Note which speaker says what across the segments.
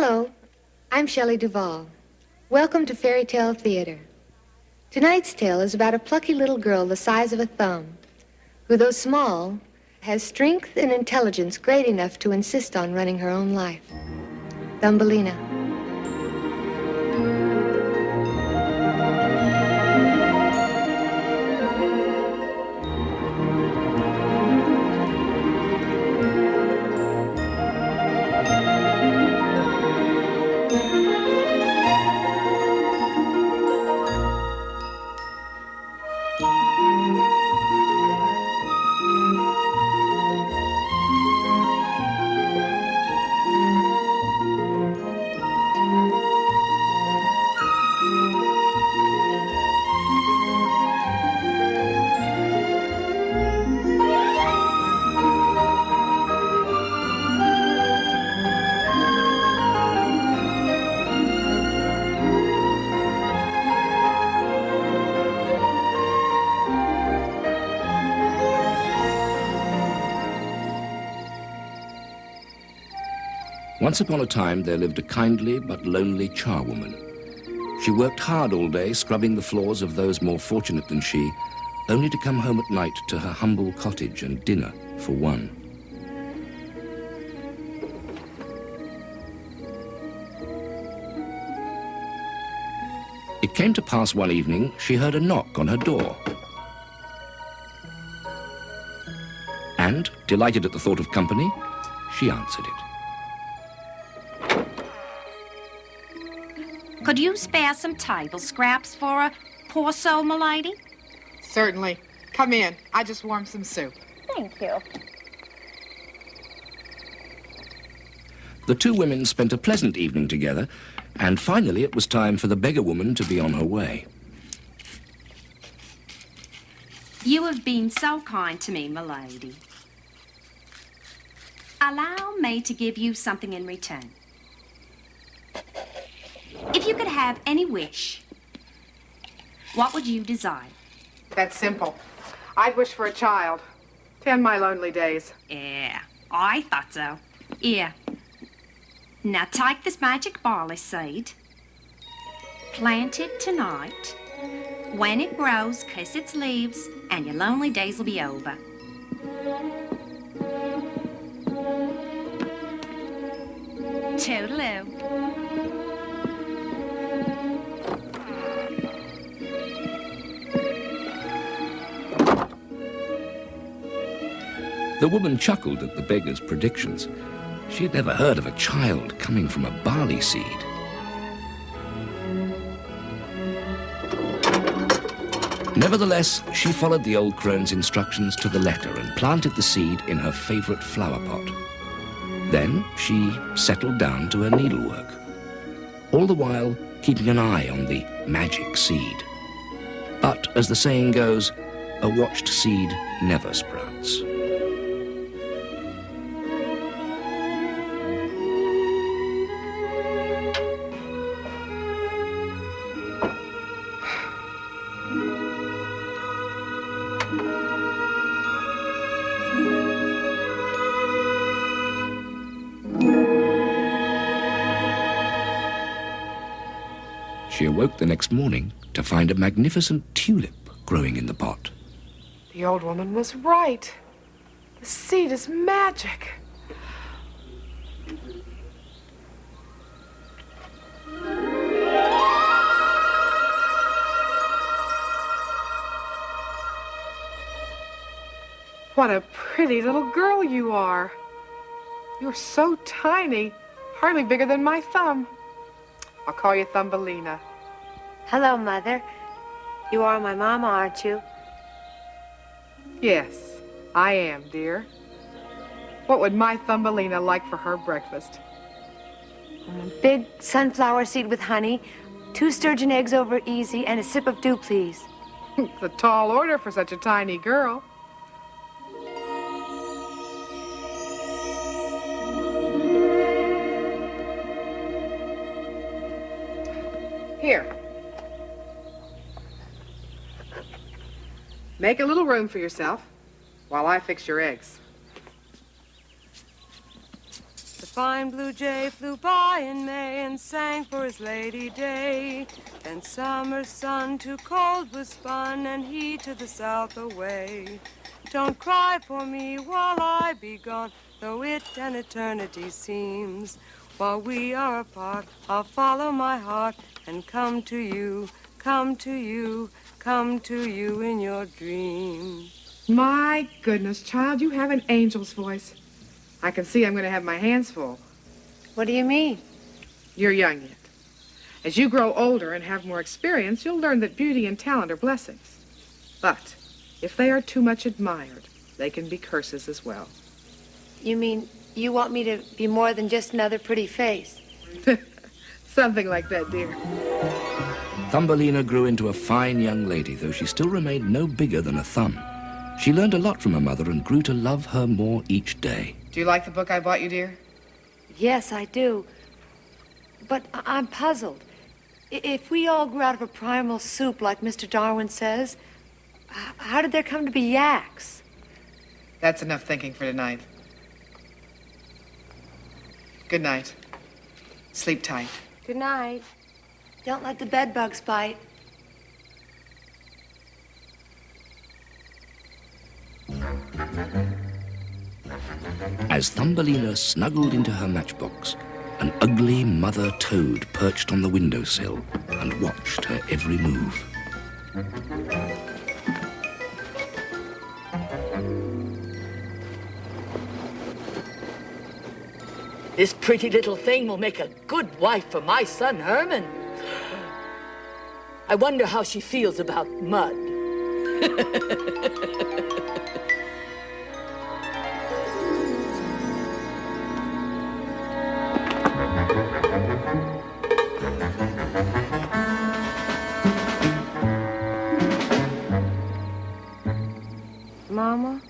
Speaker 1: Hello, I'm Shelley Duvall. Welcome to Fairy Tale Theater. Tonight's tale is about a plucky little girl the size of a thumb, who, though small, has strength and intelligence great enough to insist on running her own life. Thumbelina.
Speaker 2: Once upon a time, there lived a kindly but lonely charwoman. She worked hard all day, scrubbing the floors of those more fortunate than she, only to come home at night to her humble cottage and dinner for one. It came to pass one evening, she heard a knock on her door. And, delighted at the thought of company, she answered it.
Speaker 3: Could you spare some table scraps for a poor soul, m'lady?
Speaker 4: Certainly. Come in. I just warmed some soup.
Speaker 3: Thank you.
Speaker 2: The two women spent a pleasant evening together, and finally it was time for the beggar woman to be on her way.
Speaker 3: You have been so kind to me, m'lady. Allow me to give you something in return. If you could have any wish, what would you desire?
Speaker 4: That's simple. I'd wish for a child to end my lonely days.
Speaker 3: Yeah, I thought so. Yeah. Now take this magic barley seed, plant it tonight. When it grows, kiss its leaves, and your lonely days will be over. Toodaloo.
Speaker 2: The woman chuckled at the beggar's predictions. She had never heard of a child coming from a barley seed. Nevertheless, she followed the old crone's instructions to the letter and planted the seed in her favorite flower pot. Then she settled down to her needlework, all the while keeping an eye on the magic seed. But, as the saying goes, a watched seed never sprouts. She awoke the next morning to find a magnificent tulip growing in the pot.
Speaker 4: The old woman was right. The seed is magic. What a pretty little girl you are. You're so tiny, hardly bigger than my thumb. I'll call you Thumbelina.
Speaker 5: Hello, Mother. You are my mama, aren't you?
Speaker 4: Yes, I am, dear. What would my Thumbelina like for her breakfast?
Speaker 5: A big sunflower seed with honey, 2 sturgeon eggs over easy, and a sip of dew, please.
Speaker 4: It's a tall order for such a tiny girl. Here. Make a little room for yourself while I fix your eggs. The
Speaker 6: fine blue jay flew by in May and sang for his lady day. And summer's sun too cold was spun, and he to the south away. Don't cry for me while I be gone, though it an eternity seems. While we are apart, I'll follow my heart and come to you, come to you, come to you in your dreams.
Speaker 4: My goodness, child, you have an angel's voice. I can see I'm going to have my hands full.
Speaker 5: What do you mean?
Speaker 4: You're young yet. As you grow older and have more experience, you'll learn that beauty and talent are blessings. But if they are too much admired, they can be curses as well.
Speaker 5: You mean you want me to be more than just another pretty face?
Speaker 4: Something like that, dear.
Speaker 2: Thumbelina grew into a fine young lady, though she still remained no bigger than a thumb. She learned a lot from her mother and grew to love her more each day.
Speaker 4: Do you like the book I bought you, dear?
Speaker 5: Yes, I do. But I'm puzzled. If we all grew out of a primal soup, like Mr. Darwin says, how did there come to be yaks?
Speaker 4: That's enough thinking for tonight. Good night. Sleep tight.
Speaker 5: Good night. Don't let the bed bugs bite.
Speaker 2: As Thumbelina snuggled into her matchbox, an ugly mother toad perched on the windowsill and watched her every move.
Speaker 7: This pretty little thing will make a good wife for my son, Herman. I wonder how she feels about mud.
Speaker 5: Mama?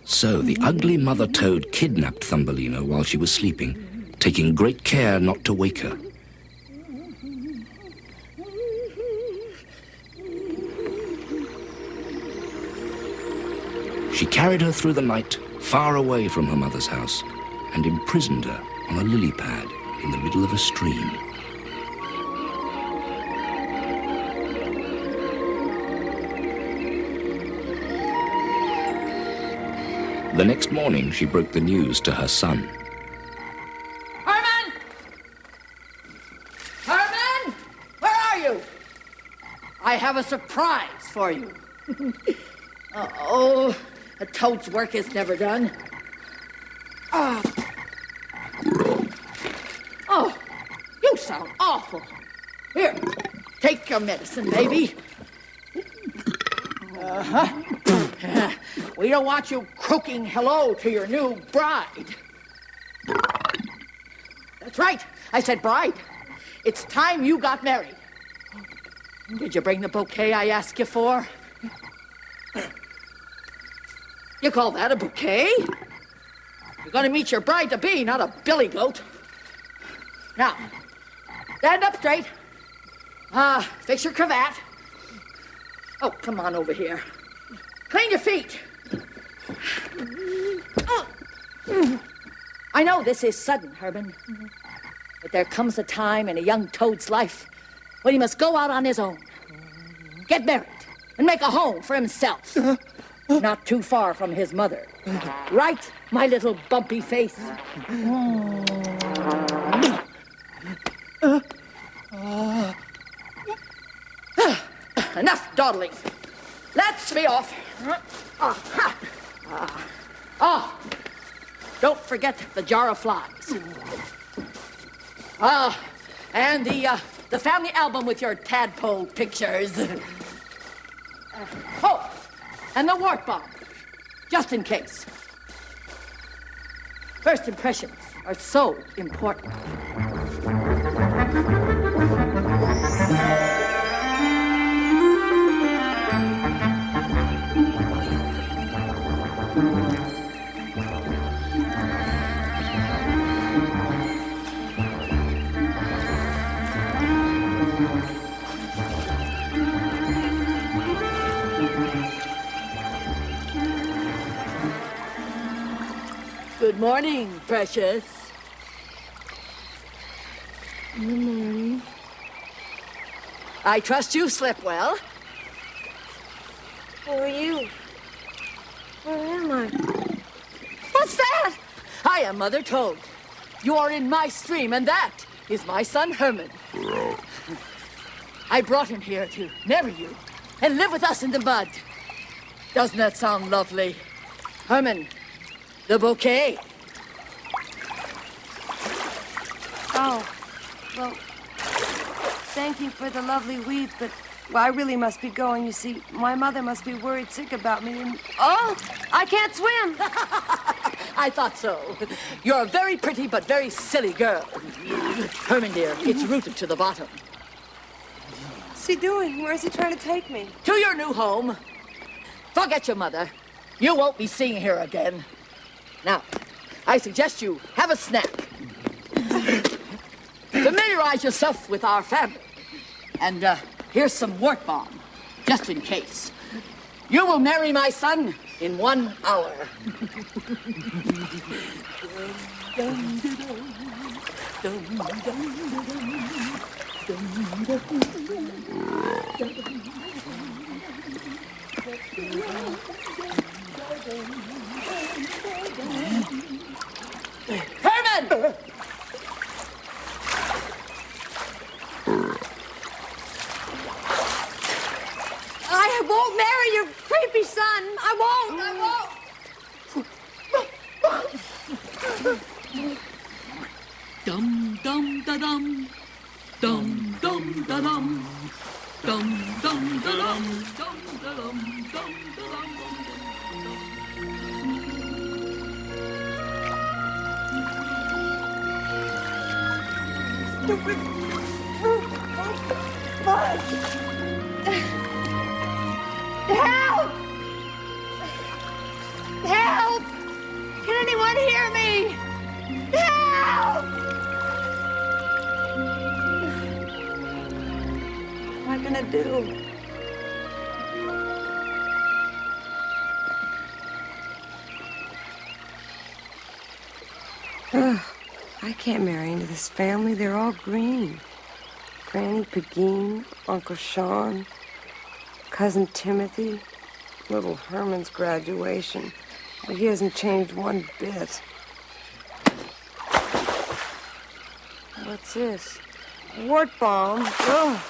Speaker 2: So the ugly mother toad kidnapped Thumbelina while she was sleeping, taking great care not to wake her. She carried her through the night, far away from her mother's house, and imprisoned her on a lily pad in the middle of a stream. The next morning, she broke the news to her son.
Speaker 7: Herman! Herman! Where are you? I have a surprise for you. Oh, a toad's work is never done. Oh, you sound awful. Here, take your medicine, baby. We don't want you croaking hello to your new bride. That's right, I said bride. It's time you got married. Did you bring the bouquet I asked you for? You call that a bouquet? You're gonna meet your bride-to-be, not a billy goat. Now, stand up straight. Fix your cravat. Oh, come on over here. Clean your feet. I know this is sudden, Herman, but there comes a time in a young toad's life when he must go out on his own, get married, and make a home for himself. Not too far from his mother. Right, my little bumpy face? Enough dawdling. Let's be off. Don't forget the jar of flies. And the family album with your tadpole pictures. And the wart bomb, just in case. First impressions are so important. Good morning, precious.
Speaker 6: Good morning.
Speaker 7: I trust you slept well.
Speaker 6: Who are you? Where am I?
Speaker 7: What's that? I am Mother Toad. You are in my stream, and that is my son, Herman. I brought him here to marry you and live with us in the mud. Doesn't that sound lovely? Herman, the bouquet.
Speaker 6: Oh, well, thank you for the lovely weed, but I really must be going. You see, my mother must be worried sick about me, and oh, I can't swim.
Speaker 7: I thought so. You're a very pretty but very silly girl. Herman, dear, it's rooted to the bottom.
Speaker 6: What's he doing? Where's he trying to take me?
Speaker 7: To your new home. Forget your mother. You won't be seeing her again. Now, I suggest you have a snack. Familiarize yourself with our family. And here's some wart balm, just in case. You will marry my son in 1 hour. Herman!
Speaker 5: I won't marry your creepy son. I won't.
Speaker 8: Dum dum da dum, dum dum da dum, dum dum da dum, dum da dum, dum da dum.
Speaker 5: Stupid. What? Help! Help! Can anyone hear me? Help!
Speaker 6: What am I gonna do? Ugh, I can't marry into this family. They're all green. Granny Pegeen, Uncle Sean, Cousin Timothy, little Herman's graduation. But he hasn't changed one bit. What's this? Wart balm. Ugh.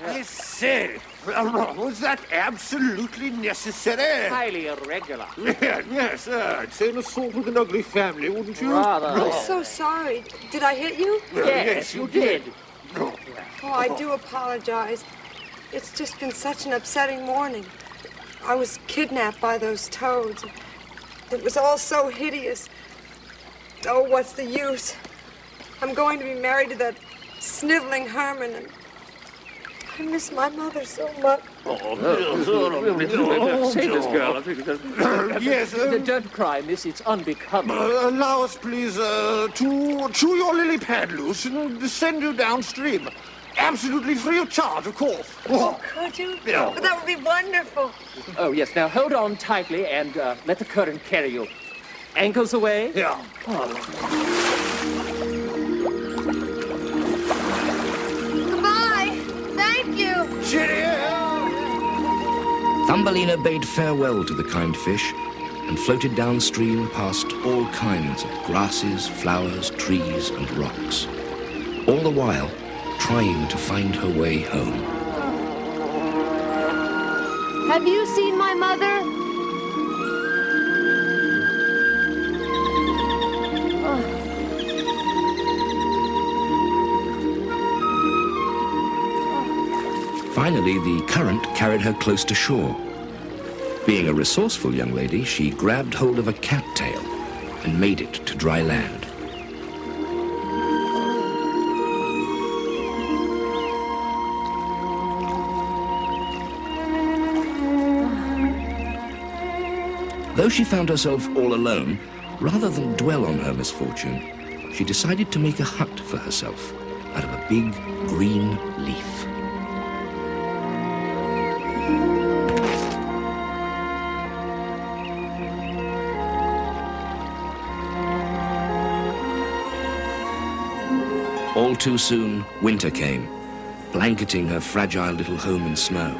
Speaker 9: I say, was that absolutely necessary?
Speaker 10: Highly irregular.
Speaker 9: Yes, I'd say in a sort of an ugly family, wouldn't you?
Speaker 10: Rather.
Speaker 6: I'm so sorry. Did I hit you?
Speaker 10: Yes, you did.
Speaker 6: Oh, I do apologize. It's just been such an upsetting morning. I was kidnapped by those toads. It was all so hideous. Oh, what's the use? I'm going to be married to that sniveling Herman, and I miss my mother so much.
Speaker 10: Say this, girl.
Speaker 9: Yes,
Speaker 10: Don't cry, miss. It's unbecoming.
Speaker 9: allow us, please, to chew your lily pad loose and send you downstream. Absolutely free of charge, of course.
Speaker 6: Oh, could you?
Speaker 9: Yeah.
Speaker 6: But that would be wonderful.
Speaker 10: Oh, yes. Now, hold on tightly and let the current carry you. Ankles away.
Speaker 9: Yeah.
Speaker 5: Goodbye. Thank you.
Speaker 9: Cheerio!
Speaker 2: Thumbelina bade farewell to the kind fish and floated downstream past all kinds of grasses, flowers, trees, and rocks, all the while trying to find her way home.
Speaker 5: Have you seen my mother?
Speaker 2: Finally, the current carried her close to shore. Being a resourceful young lady, she grabbed hold of a cattail and made it to dry land. Though she found herself all alone, rather than dwell on her misfortune, she decided to make a hut for herself out of a big green leaf. too soon, winter came, blanketing her fragile little home in snow.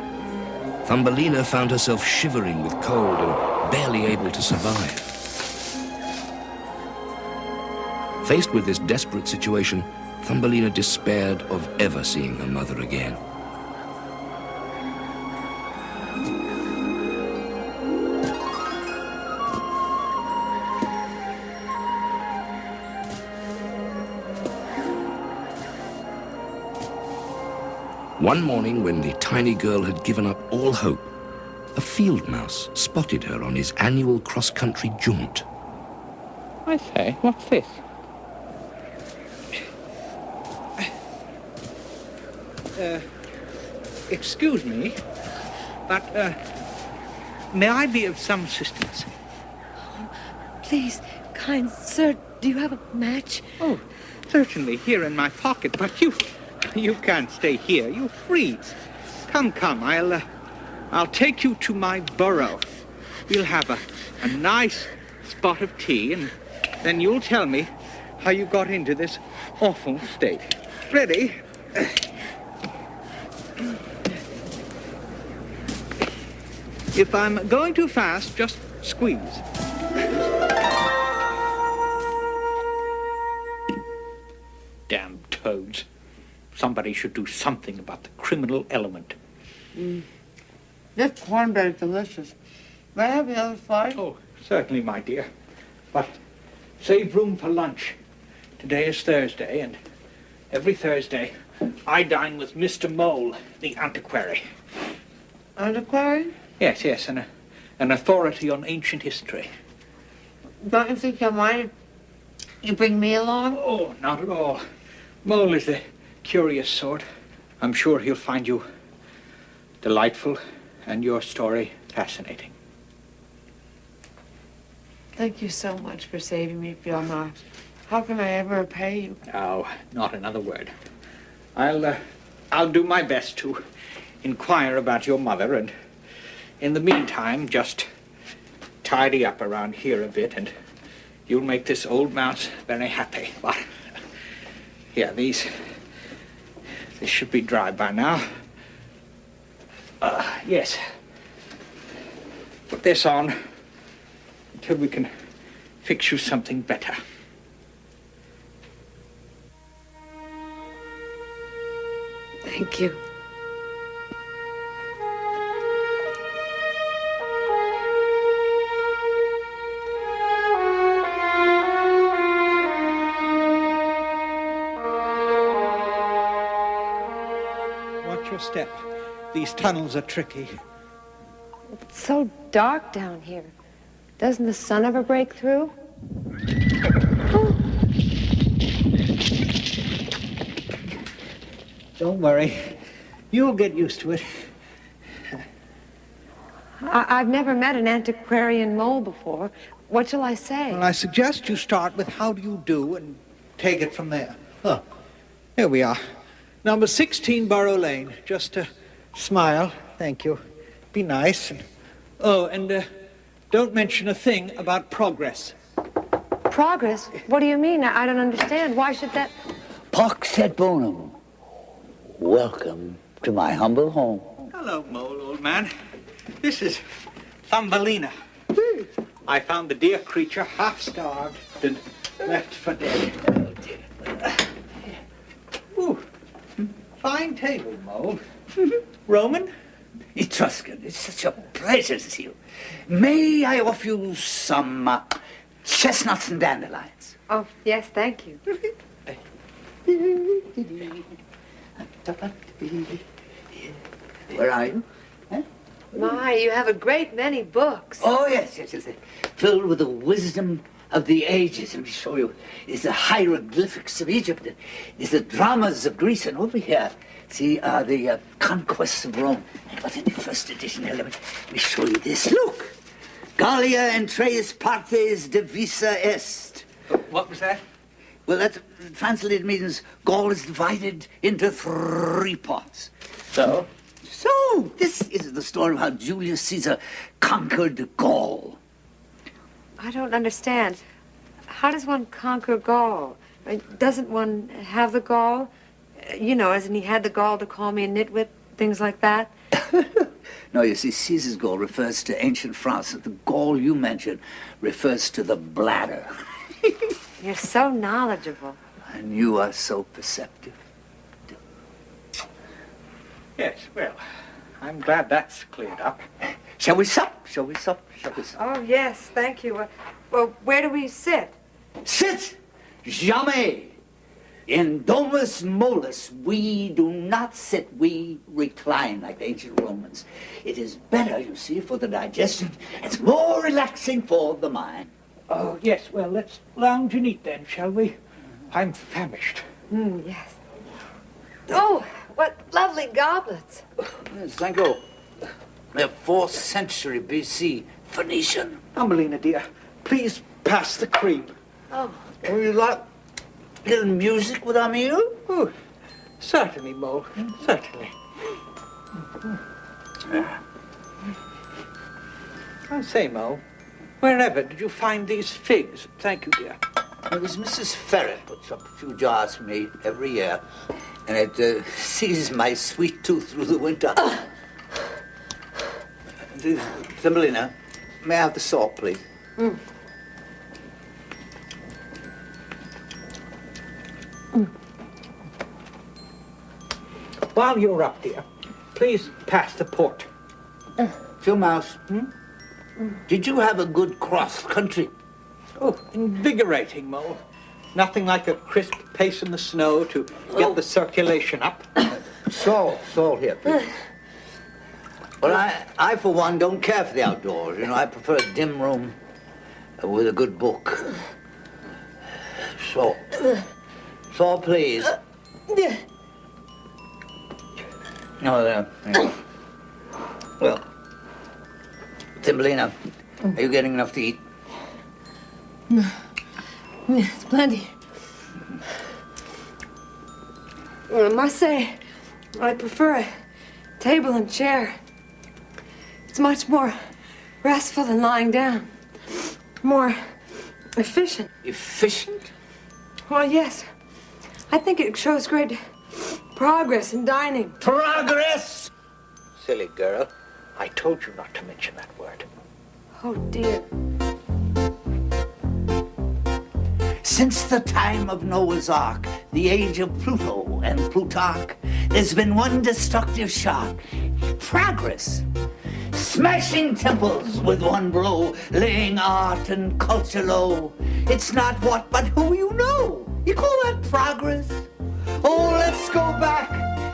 Speaker 2: Thumbelina found herself shivering with cold and barely able to survive. Faced with this desperate situation, Thumbelina despaired of ever seeing her mother again. One morning, when the tiny girl had given up all hope, a field mouse spotted her on his annual cross-country jaunt.
Speaker 11: I say, what's this? Excuse me, but, may I be of some assistance?
Speaker 5: Please, kind sir, do you have a match?
Speaker 11: Oh, certainly, here in my pocket, but you can't stay here. You freeze. Come, I'll take you to my burrow. We'll have a nice spot of tea, and then you'll tell me how you got into this awful state. Ready? If I'm going too fast, just squeeze. Damn toads. Somebody should do something about the criminal element.
Speaker 7: This cornbread is delicious. May I have the other side?
Speaker 11: Oh, certainly, my dear. But save room for lunch. Today is Thursday, and every Thursday I dine with Mr. Mole, the antiquary.
Speaker 7: Antiquary?
Speaker 11: Yes, an authority on ancient history.
Speaker 7: Don't you think you mind you bring me along?
Speaker 11: Oh, not at all. Mole is the curious sort. I'm sure he'll find you delightful and your story fascinating.
Speaker 7: Thank you so much for saving me, Fiona. How can I ever repay you?
Speaker 11: Oh, not another word. I'll do my best to inquire about your mother, and in the meantime, just tidy up around here a bit, and you'll make this old mouse very happy. But yeah, these should be dry by now. Yes. Put this on until we can fix you something better.
Speaker 5: Thank you.
Speaker 11: Watch your step. These tunnels are tricky.
Speaker 5: It's so dark down here. Doesn't the sun ever break through?
Speaker 11: Don't worry. You'll get used to it.
Speaker 5: I've never met an antiquarian mole before. What shall I say?
Speaker 11: Well, I suggest you start with how do you do and take it from there. Oh, here we are. Number 16 Borough Lane. Just smile. Thank you. Be nice. And don't mention a thing about progress.
Speaker 5: Progress? What do you mean? I don't understand. Why should that...
Speaker 12: Pox et bonum. Welcome to my humble home.
Speaker 11: Hello, Mole, old man. This is Thumbelina. I found the dear creature half-starved and left for dead. Ooh, fine table, Mole. Roman?
Speaker 12: Etruscan, it's such a pleasure to see you. May I offer you some chestnuts and dandelions?
Speaker 5: Oh, yes, thank you.
Speaker 12: Where are you? Huh?
Speaker 5: My, you have a great many books.
Speaker 12: Oh, yes. Filled with the wisdom of the ages. Let me show you. It's the hieroglyphics of Egypt. It's the dramas of Greece. And over here, see, are the conquests of Rome. I got in the first edition. Here, let me show you this. Look! Gallia entreis partes divisa est.
Speaker 11: What was that?
Speaker 12: Well, that translated means Gaul is divided into 3 parts. So, this is the story of how Julius Caesar conquered Gaul.
Speaker 5: I don't understand. How does one conquer Gaul? Doesn't one have the gall? You know, hasn't he had the gall to call me a nitwit, things like that?
Speaker 12: No, you see, Caesar's gall refers to ancient France. The gall you mentioned refers to the bladder.
Speaker 5: You're so knowledgeable.
Speaker 12: And you are so perceptive.
Speaker 11: Yes, well, I'm glad that's cleared up.
Speaker 12: Shall we sup? Shall we sup? Shall we sup?
Speaker 5: Oh, yes, thank you. Well, where do we sit?
Speaker 12: Sit! Jamais! In domus molus, we do not sit, we recline like the ancient Romans. It is better, you see, for the digestion. It's more relaxing for the mind.
Speaker 11: Oh, yes, well, let's lounge and eat then, shall we? I'm famished.
Speaker 5: Yes. Oh, what lovely goblets.
Speaker 12: Yes, thank you. They're 4th century BC, Phoenician.
Speaker 11: Thumbelina, dear, please pass the cream.
Speaker 5: Oh.
Speaker 12: Would you like a little music with our meal?
Speaker 11: Oh, certainly, Mole, certainly. I say, Mole, wherever did you find these figs? Thank you, dear.
Speaker 12: It was Mrs. Ferret puts up a few jars for me every year, and it sees my sweet tooth through the winter. Thumbelina, may I have the salt, please?
Speaker 11: While you're up, dear, please pass the port.
Speaker 12: Phil Mouse, did you have a good cross-country?
Speaker 11: Oh, invigorating, Mole. Nothing like a crisp pace in the snow to get the circulation up.
Speaker 12: Salt here, please. Well, I, for one, don't care for the outdoors. You know, I prefer a dim room with a good book. Salt, please. No, there you go. Well, Thumbelina, are you getting enough to eat?
Speaker 5: It's plenty. Well, I must say, I prefer a table and chair. It's much more restful than lying down. More efficient.
Speaker 12: Efficient?
Speaker 5: Well, yes. I think it shows great progress in dining.
Speaker 12: Progress?
Speaker 11: Silly girl. I told you not to mention that word.
Speaker 5: Oh, dear.
Speaker 12: Since the time of Noah's Ark, the age of Pluto and Plutarch, there's been one destructive shock. Progress. Smashing temples with one blow, laying art and culture low. It's not what, but who you know. You call that progress? Oh, let's go back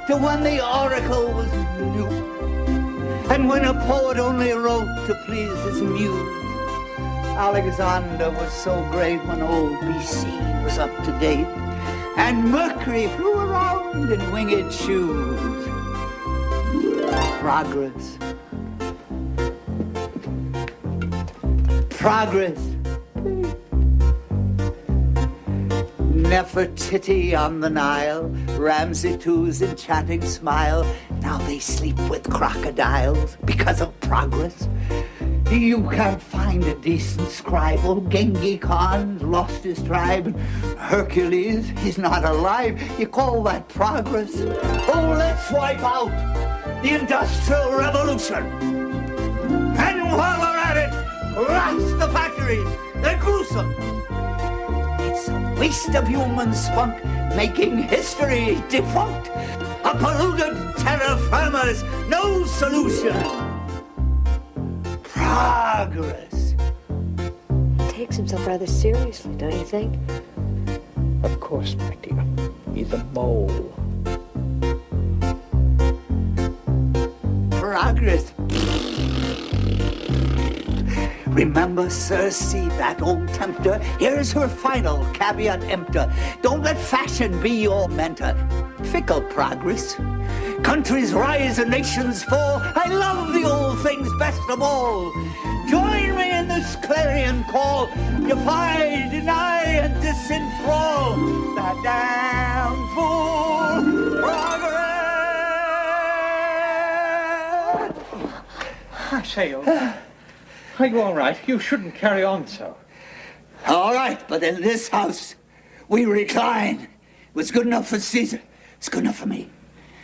Speaker 12: to when the oracle was new, and when a poet only wrote to please his muse. Alexander was so great when old BC was up to date, and Mercury flew around in winged shoes. Progress. Progress. Nefertiti on the Nile, Ramsey II's enchanting smile. Now they sleep with crocodiles because of progress. You can't find a decent scribe. Old Genghis Khan's lost his tribe. Hercules, he's not alive. You call that progress? Oh, let's wipe out the Industrial Revolution. And while we're at it, blast the factories. They're gruesome. It's a waste of human spunk, making history defunct. A polluted terra firma's no solution. Progress.
Speaker 5: He takes himself rather seriously, don't you think?
Speaker 11: Of course, my dear. He's a mole.
Speaker 12: Progress. Remember Circe, that old tempter? Here's her final caveat emptor. Don't let fashion be your mentor. Fickle progress. Countries rise and nations fall. I love the old things best of all. Join me in this clarion call. Defy, deny, and disenthrall the damn fool progress.
Speaker 11: I say, are you all right? You shouldn't carry on so.
Speaker 12: All right, but in this house, We recline. It was good enough for Caesar. It's good enough for me.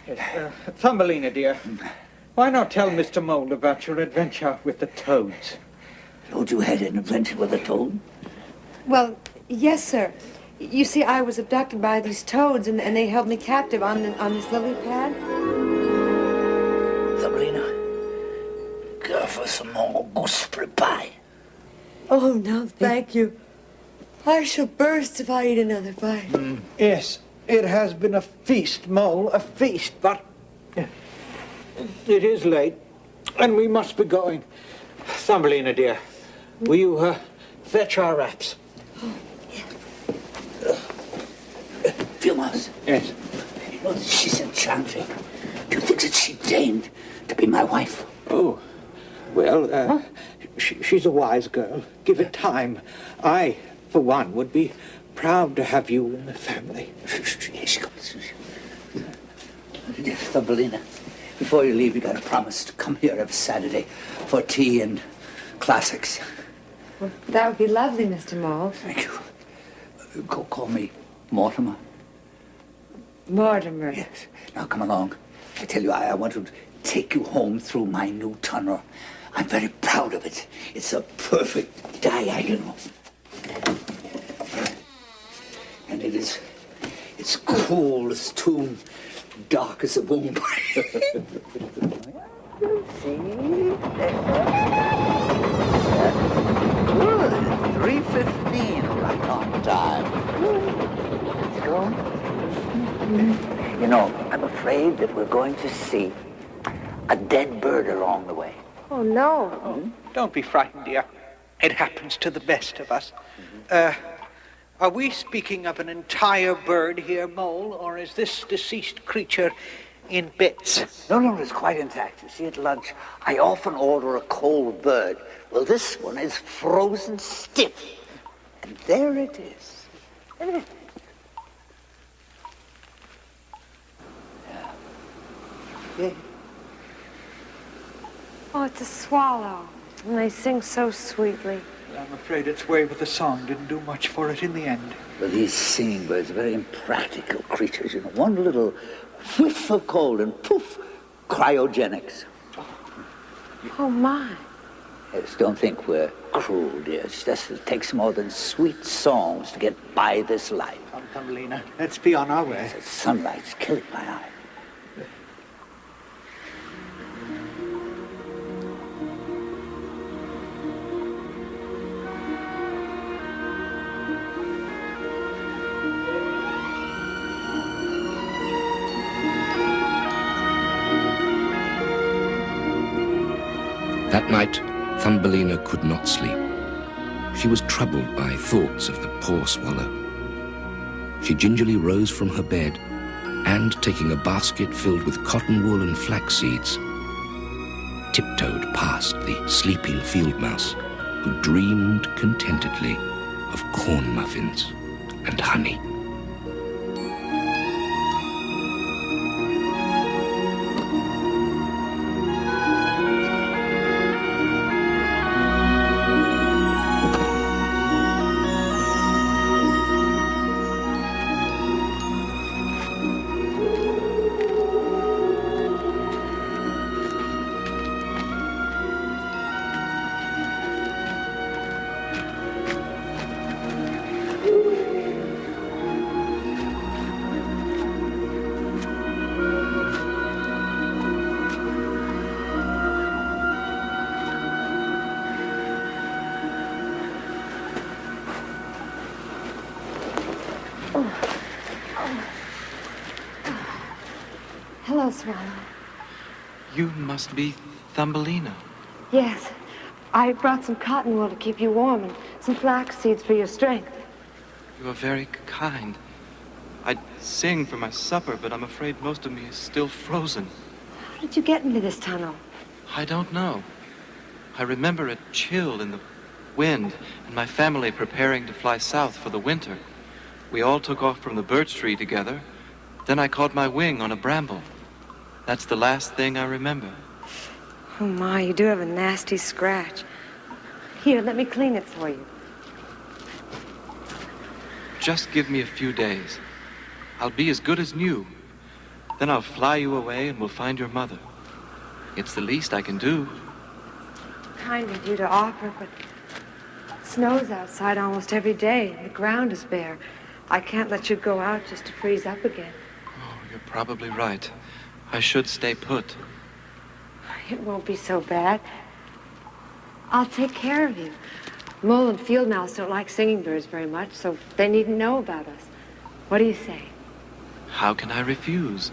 Speaker 11: Yes, Thumbelina, dear, why not tell Mr. Mole about your adventure with the toads?
Speaker 12: Told you had an adventure with a toad?
Speaker 5: Well, yes, sir. You see, I was abducted by these toads, and they held me captive on this lily pad.
Speaker 12: Thumbelina, go for some more gooseberry pie.
Speaker 5: Oh, no, thank you. I shall burst if I eat another bite.
Speaker 11: Yes, it has been a feast, Mole, a feast, but it is late, and we must be going. Thumbelina, dear, will you fetch our wraps?
Speaker 12: Filmas.
Speaker 11: Yes.
Speaker 12: You know that she's enchanting. Do you think that she deigned to be my wife?
Speaker 11: Oh, well, she's a wise girl. Give it time. I, for one, would be proud to have you in the family.
Speaker 12: Here she comes. Thumbelina, before you leave, you got to promise to come here every Saturday for tea and classics.
Speaker 5: Well, that would be lovely, Mr. Mole.
Speaker 12: Thank you. Call me Mortimer.
Speaker 5: Mortimer.
Speaker 12: Yes. Now come along. I tell you, I want to take you home through my new tunnel. I'm very proud of it. It's a perfect diagonal. And it's cool as tomb, dark as a womb. See? Good. 3:15, right on time. Let's go. You know, I'm afraid that we're going to see a dead bird along the way.
Speaker 5: Oh, no.
Speaker 11: Oh, don't be frightened, dear. It happens to the best of us. Are we speaking of an entire bird here, Mole, or is this deceased creature in bits?
Speaker 12: No, it's quite intact. You see, at lunch, I often order a cold bird. Well, this one is frozen stiff. And there it is. Yeah.
Speaker 5: Oh, it's a swallow. And they sing so sweetly.
Speaker 11: I'm afraid its way with the song didn't do much for it in the end.
Speaker 12: Well, these singing birds are very impractical creatures, you know. One little whiff of cold and poof, cryogenics.
Speaker 5: Oh, my.
Speaker 12: Yes, don't think we're cruel, dear. It's just that it takes more than sweet songs to get by this life.
Speaker 11: Come, Thumbelina, let's be on our way.
Speaker 12: The sunlight's killing my eye.
Speaker 2: That night, Thumbelina could not sleep. She was troubled by thoughts of the poor swallow. She gingerly rose from her bed and, taking a basket filled with cotton wool and flax seeds, tiptoed past the sleeping field mouse who dreamed contentedly of corn muffins and honey.
Speaker 5: Hello, Swallow.
Speaker 13: You must be Thumbelina.
Speaker 5: Yes. I brought some cotton wool to keep you warm and some flax seeds for your strength.
Speaker 13: You are very kind. I'd sing for my supper, but I'm afraid most of me is still frozen.
Speaker 5: How did you get into this tunnel?
Speaker 13: I don't know. I remember a chill in the wind and my family preparing to fly south for the winter. We all took off from the birch tree together. Then I caught my wing on a bramble. That's the last thing I remember.
Speaker 5: Oh, my, you do have a nasty scratch. Here, let me clean it for you.
Speaker 13: just give me a few days. I'll be as good as new. Then I'll fly you away and we'll find your mother. It's the least I can do.
Speaker 5: Kind of you to offer, but it snows outside almost every day, and the ground is bare. I can't let you go out just to freeze up again.
Speaker 13: Oh, you're probably right. I should stay put.
Speaker 5: It won't be so bad. I'll take care of you. Mole and field mouse don't like singing birds very much, so they needn't know about us. What do you say?
Speaker 13: How can I refuse?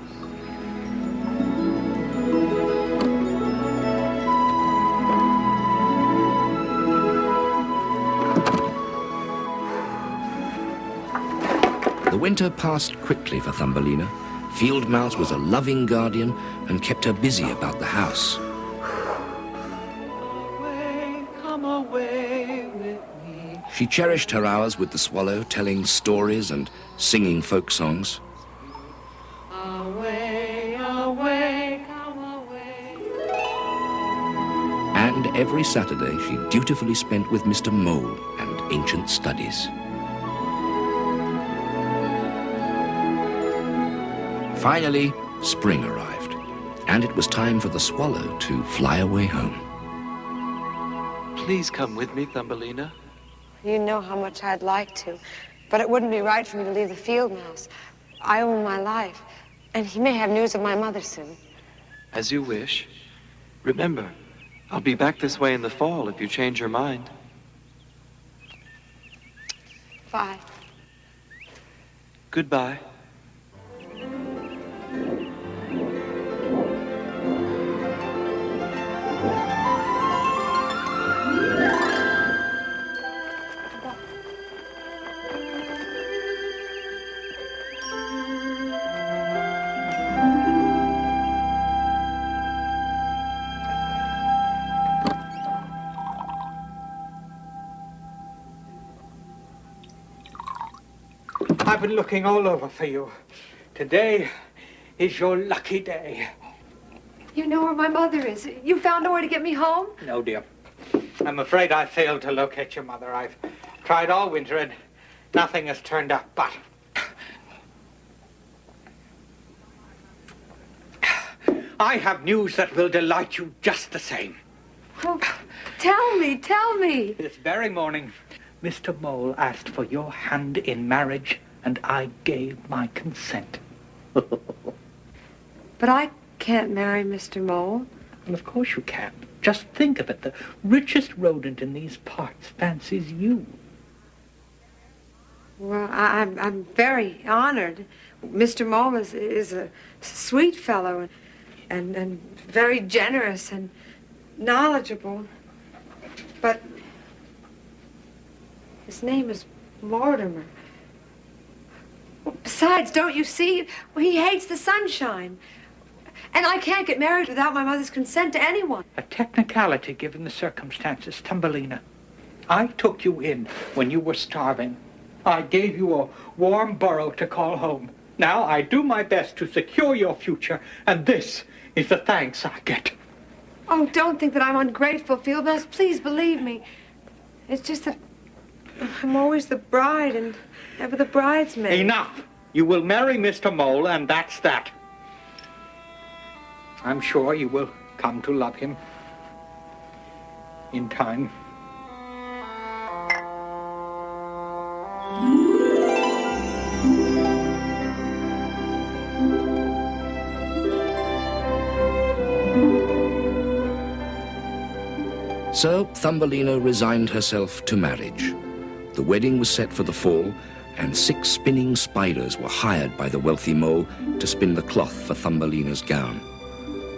Speaker 2: The winter passed quickly for Thumbelina. Field Mouse was a loving guardian and kept her busy about the house.
Speaker 11: Come away with me.
Speaker 2: She cherished her hours with the swallow, telling stories and singing folk songs.
Speaker 11: Away, away, come away.
Speaker 2: And every Saturday she dutifully spent with Mr. Mole and ancient studies. Finally, spring arrived, and it was time for the swallow to fly away home.
Speaker 13: Please come with me, Thumbelina.
Speaker 5: You know how much I'd like to, but it wouldn't be right for me to leave the field mouse. I owe him my life, and he may have news of my mother soon.
Speaker 13: As you wish. Remember, I'll be back this way in the fall if you change your mind.
Speaker 5: Bye.
Speaker 13: Goodbye.
Speaker 11: I've been looking all over for you. Today is your lucky day.
Speaker 5: You know where my mother is. You found a way to get me home?
Speaker 11: No, dear. I'm afraid I failed to locate your mother. I've tried all winter and nothing has turned up, but I have news that will delight you just the same.
Speaker 5: Oh, tell me.
Speaker 11: This very morning, Mr. Mole asked for your hand in marriage, and I gave my consent.
Speaker 5: But I can't marry Mr. Mole.
Speaker 11: Well, of course you can. Just think of it. The richest rodent in these parts fancies you.
Speaker 5: Well, I'm very honored. Mr. Mole is a sweet fellow and very generous and knowledgeable. But his name is Mortimer. Besides, don't you see? He hates the sunshine. And I can't get married without my mother's consent to anyone.
Speaker 11: A technicality given the circumstances, Thumbelina. I took you in when you were starving. I gave you a warm burrow to call home. Now I do my best to secure your future, and this is the thanks I get.
Speaker 5: Oh, don't think that I'm ungrateful, Field Mouse. Please believe me. It's just that I'm always the bride and never the bridesmaid.
Speaker 11: Enough! You will marry Mr. Mole, and that's that. I'm sure you will come to love him in time.
Speaker 2: So Thumbelina resigned herself to marriage. The wedding was set for the fall, and 6 spinning spiders were hired by the wealthy mole to spin the cloth for Thumbelina's gown.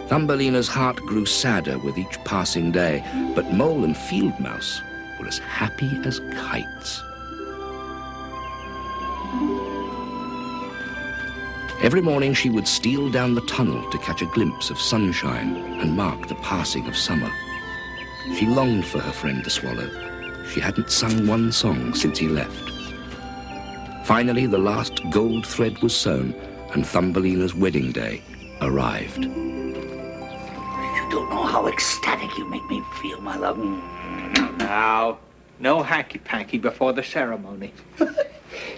Speaker 2: Thumbelina's heart grew sadder with each passing day, but Mole and Field Mouse were as happy as kites. Every morning she would steal down the tunnel to catch a glimpse of sunshine and mark the passing of summer. She longed for her friend the swallow. She hadn't sung one song since he left. Finally, the last gold thread was sewn, and Thumbelina's wedding day arrived.
Speaker 12: You don't know how ecstatic you make me feel, my love.
Speaker 11: Now, no hanky-panky before the ceremony.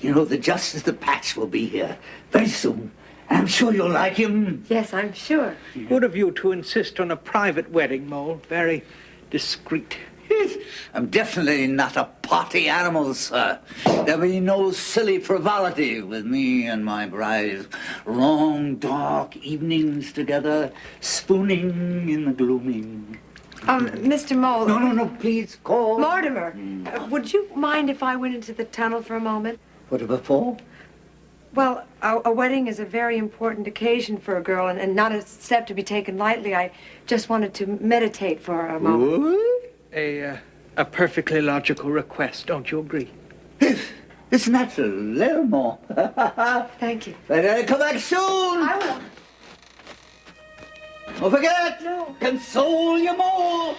Speaker 12: You know, the Justice of the Patch will be here very soon. I'm sure you'll like him.
Speaker 5: Yes, I'm sure.
Speaker 11: Good of you to insist on a private wedding, Mole. Very discreet.
Speaker 12: I'm definitely not a party animal, sir. There'll be no silly frivolity with me and my bride. Long, dark evenings together, spooning in the gloaming.
Speaker 5: Mr. Mole.
Speaker 12: No, please, call.
Speaker 5: Mortimer, would you mind if I went into the tunnel for a moment?
Speaker 12: What for?
Speaker 5: Well, a wedding is a very important occasion for a girl and not a step to be taken lightly. I just wanted to meditate for a moment.
Speaker 12: What?
Speaker 11: A perfectly logical request, don't you agree?
Speaker 12: It's natural. A little more.
Speaker 5: Thank you.
Speaker 12: Better come back soon.
Speaker 5: I will.
Speaker 12: Don't forget. No. Console you more.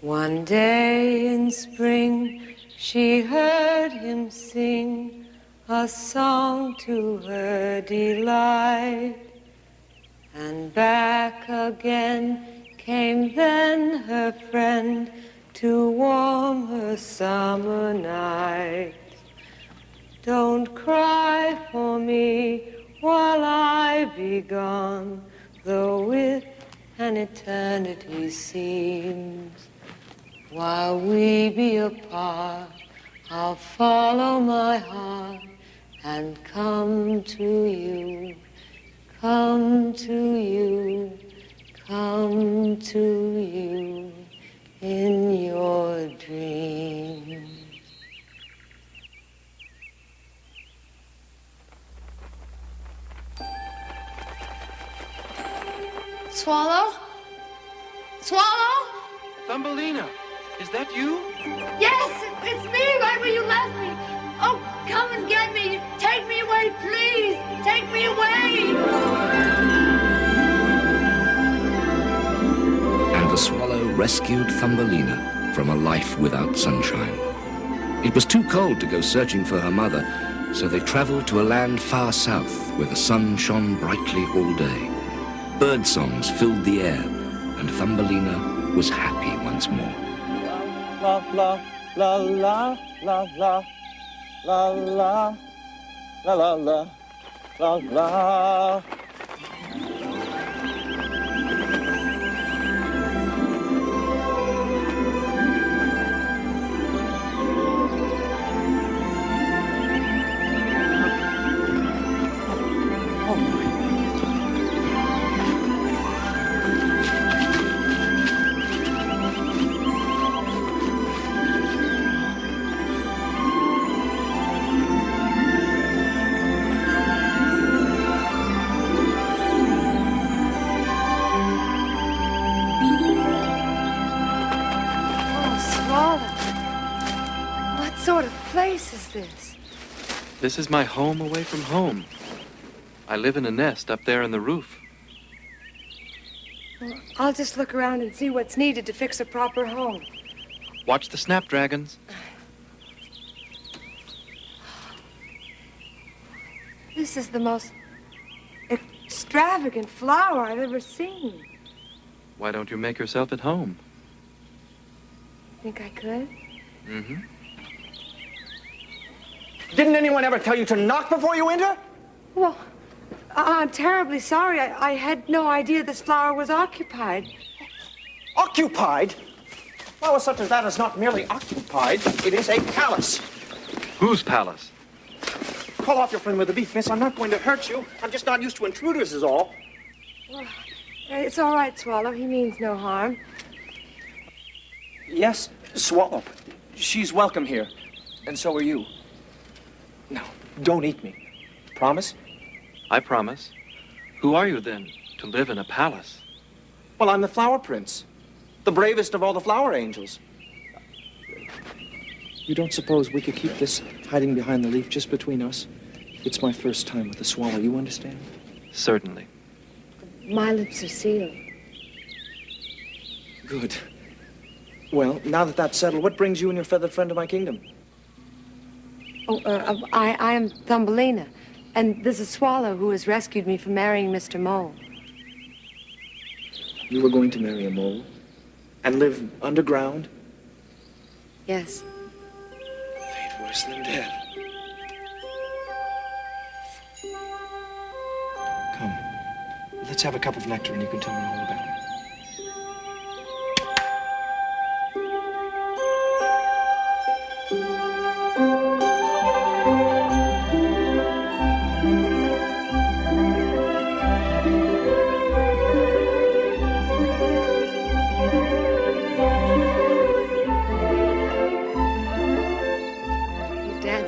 Speaker 6: One day in spring, she heard him sing a song to her delight. And back again came then her friend to warm her summer night. Don't cry for me while I be gone, though with an eternity seems. While we be apart, I'll follow my heart and come to you, come to you, come to you in your dreams.
Speaker 14: Swallow? Swallow?
Speaker 13: Thumbelina, is that you?
Speaker 14: Yes, it's me, right where you left me. Oh, come and get me. Take me away, please. Take me away.
Speaker 2: And the swallow rescued Thumbelina from a life without sunshine. It was too cold to go searching for her mother, so they traveled to a land far south where the sun shone brightly all day. Bird songs filled the air, and Thumbelina was happy once more.
Speaker 10: La la la la la la la la la la la la la.
Speaker 13: This is my home away from home. I live in a nest up there in the roof.
Speaker 5: Well, I'll just look around and see what's needed to fix a proper home.
Speaker 13: Watch the snapdragons.
Speaker 5: This is the most extravagant flower I've ever seen.
Speaker 13: Why don't you make yourself at home?
Speaker 5: Think I could?
Speaker 13: Mm-hmm.
Speaker 15: Didn't anyone ever tell you to knock before you enter?
Speaker 5: Well, I'm terribly sorry. I had no idea this flower was occupied.
Speaker 15: Occupied? Flower such as that is not merely occupied. It is a palace.
Speaker 13: Whose palace?
Speaker 15: Call off your friend with the beef, miss. I'm not going to hurt you. I'm just not used to intruders is all.
Speaker 5: Well, it's all right, Swallow. He means no harm.
Speaker 15: Yes, Swallow. She's welcome here. And so are you. Now, don't eat me. Promise?
Speaker 13: I promise. Who are you, then, to live in a palace?
Speaker 15: Well, I'm the Flower Prince. The bravest of all the flower angels. You don't suppose we could keep this hiding behind the leaf just between us? It's my first time with the swallow, you understand?
Speaker 13: Certainly.
Speaker 5: My lips are sealed.
Speaker 15: Good. Well, now that that's settled, what brings you and your feathered friend to my kingdom?
Speaker 5: I am Thumbelina, and there's a swallow who has rescued me from marrying Mr. Mole.
Speaker 15: You were going to marry a mole? And live underground?
Speaker 5: Yes.
Speaker 15: Fate worse than death. Come, let's have a cup of nectar and you can tell me all about it.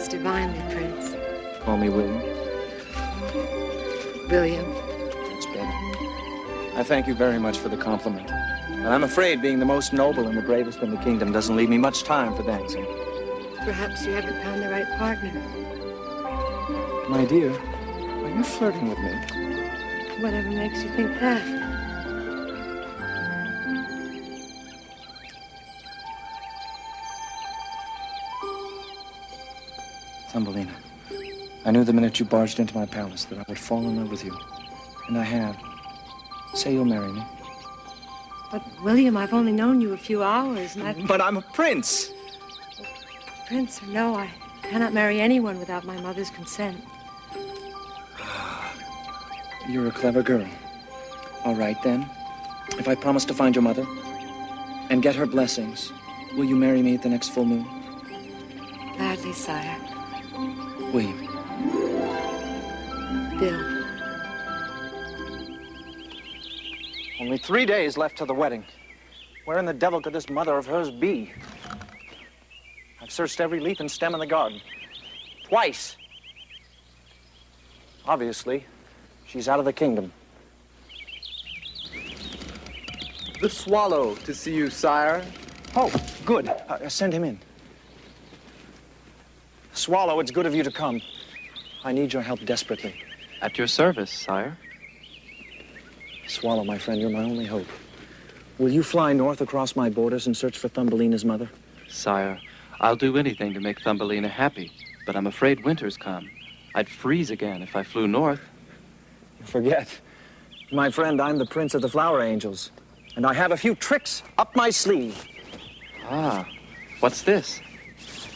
Speaker 5: Divinely, Prince.
Speaker 15: Call me William.
Speaker 5: William.
Speaker 15: That's better. I thank you very much for the compliment. But I'm afraid being the most noble and the bravest in the kingdom doesn't leave me much time for dancing.
Speaker 5: Perhaps you haven't found the right partner.
Speaker 15: My dear, are you flirting with me?
Speaker 5: Whatever makes you think that?
Speaker 15: Thumbelina, I knew the minute you barged into my palace that I would fall in love with you. And I have. Say you'll marry me.
Speaker 5: But, William, I've only known you a few hours, and I've...
Speaker 15: But I'm a prince!
Speaker 5: Prince or no, I cannot marry anyone without my mother's consent.
Speaker 15: You're a clever girl. All right, then. If I promise to find your mother and get her blessings, will you marry me at the next full moon?
Speaker 5: Gladly, sire.
Speaker 15: William.
Speaker 5: Bill.
Speaker 15: Only 3 days left to the wedding. Where in the devil could this mother of hers be? I've searched every leaf and stem in the garden. Twice. Obviously, she's out of the kingdom.
Speaker 16: The swallow to see you, sire.
Speaker 15: Oh, good. Send him in. Swallow, it's good of you to come. I need your help desperately.
Speaker 13: At your service, sire.
Speaker 15: Swallow, my friend, you're my only hope. Will you fly north across my borders and search for Thumbelina's mother?
Speaker 13: Sire, I'll do anything to make Thumbelina happy, but I'm afraid winter's come. I'd freeze again if I flew north.
Speaker 15: You forget. My friend, I'm the prince of the flower angels, and I have a few tricks up my sleeve.
Speaker 13: Ah, what's this?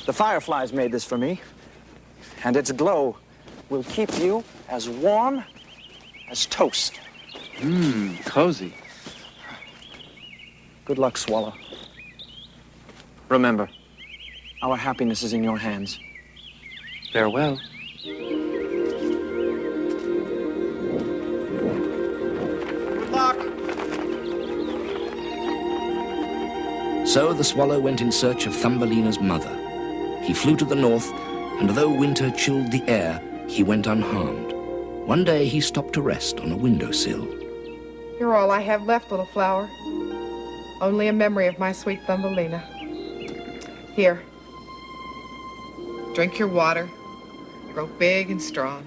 Speaker 15: The fireflies made this for me, and its glow will keep you as warm as toast.
Speaker 13: Cozy.
Speaker 15: Good luck, Swallow. Remember, our happiness is in your hands.
Speaker 13: Farewell.
Speaker 16: Good luck.
Speaker 2: So the swallow went in search of Thumbelina's mother. He flew to the north, and though winter chilled the air, he went unharmed. One day he stopped to rest on a windowsill.
Speaker 4: You're all I have left, little flower. Only a memory of my sweet Thumbelina. Here. Drink your water. Grow big and strong.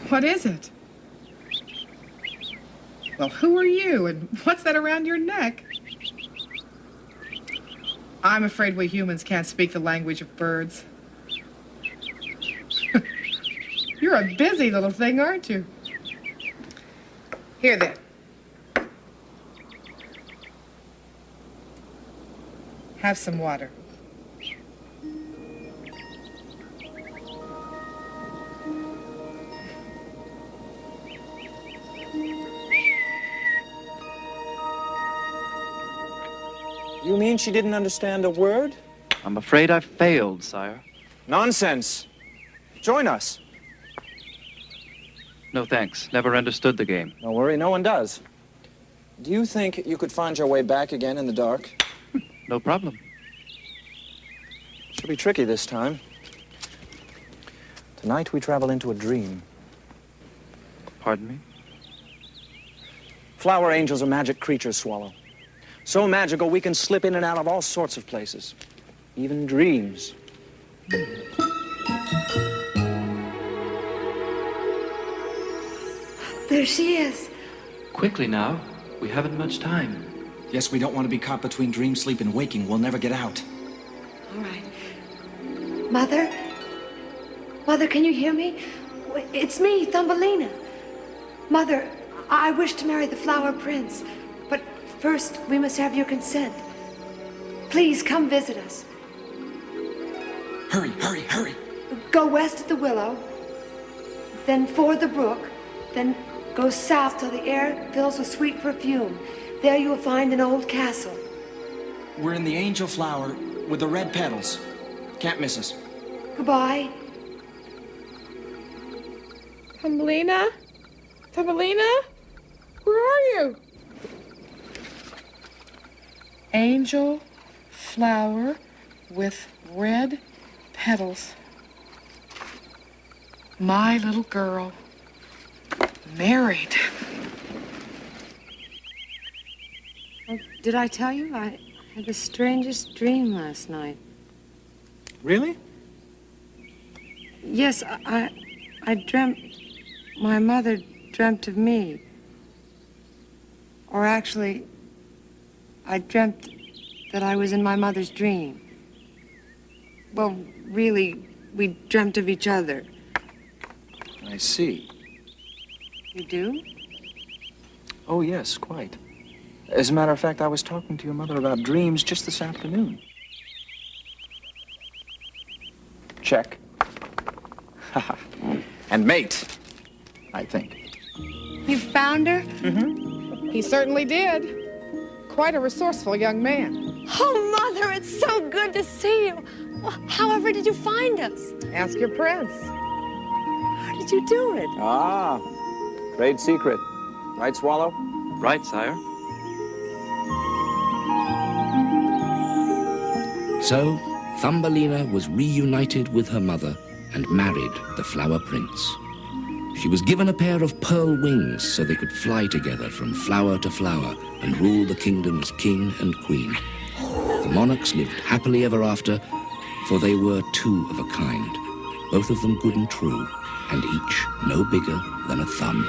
Speaker 4: What is it? Well, who are you, and what's that around your neck? I'm afraid we humans can't speak the language of birds. You're a busy little thing, aren't you? Here, then. Have some water.
Speaker 15: You mean she didn't understand a word?
Speaker 13: I'm afraid I've failed, sire.
Speaker 15: Nonsense. Join us.
Speaker 13: No thanks. Never understood the game.
Speaker 15: Don't worry, no one does. Do you think you could find your way back again in the dark?
Speaker 13: No problem.
Speaker 15: Should be tricky this time. Tonight we travel into a dream.
Speaker 13: Pardon me?
Speaker 15: Flower angels are magic creatures, Swallow. So magical we can slip in and out of all sorts of places. Even dreams.
Speaker 5: There she is.
Speaker 13: Quickly now. We haven't much time.
Speaker 17: Yes, we don't want to be caught between dream, sleep, and waking. We'll never get out.
Speaker 5: All right. Mother? Mother, can you hear me? It's me, Thumbelina. Mother, I wish to marry the Flower Prince, but first we must have your consent. Please come visit us.
Speaker 17: Hurry, hurry, hurry.
Speaker 5: Go west of the willow, then ford the brook, then go south till the air fills with sweet perfume. There you will find an old castle.
Speaker 17: We're in the angel flower with the red petals. Can't miss us.
Speaker 5: Goodbye.
Speaker 4: Thumbelina? Thumbelina? Where are you? Angel flower with red petals. My little girl. Married.
Speaker 6: Oh, did I tell you? I had the strangest dream last night.
Speaker 15: Really?
Speaker 6: Yes, I dreamt... My mother dreamt of me. Or actually, I dreamt that I was in my mother's dream. Well, really, we dreamt of each other.
Speaker 15: I see.
Speaker 6: You do?
Speaker 15: Oh, yes, quite. As a matter of fact, I was talking to your mother about dreams just this afternoon. Check. And mate, I think.
Speaker 6: You found her?
Speaker 15: Mm-hmm.
Speaker 4: He certainly did. Quite a resourceful young man.
Speaker 5: Oh, Mother, it's so good to see you. However did you find us?
Speaker 4: Ask your prince.
Speaker 5: How did you do it?
Speaker 15: Ah, trade secret. Right, Swallow?
Speaker 13: Right, sire.
Speaker 2: So, Thumbelina was reunited with her mother and married the Flower Prince. She was given a pair of pearl wings so they could fly together from flower to flower and rule the kingdom as king and queen. The monarchs lived happily ever after, for they were two of a kind, both of them good and true, and each no bigger than a thumb.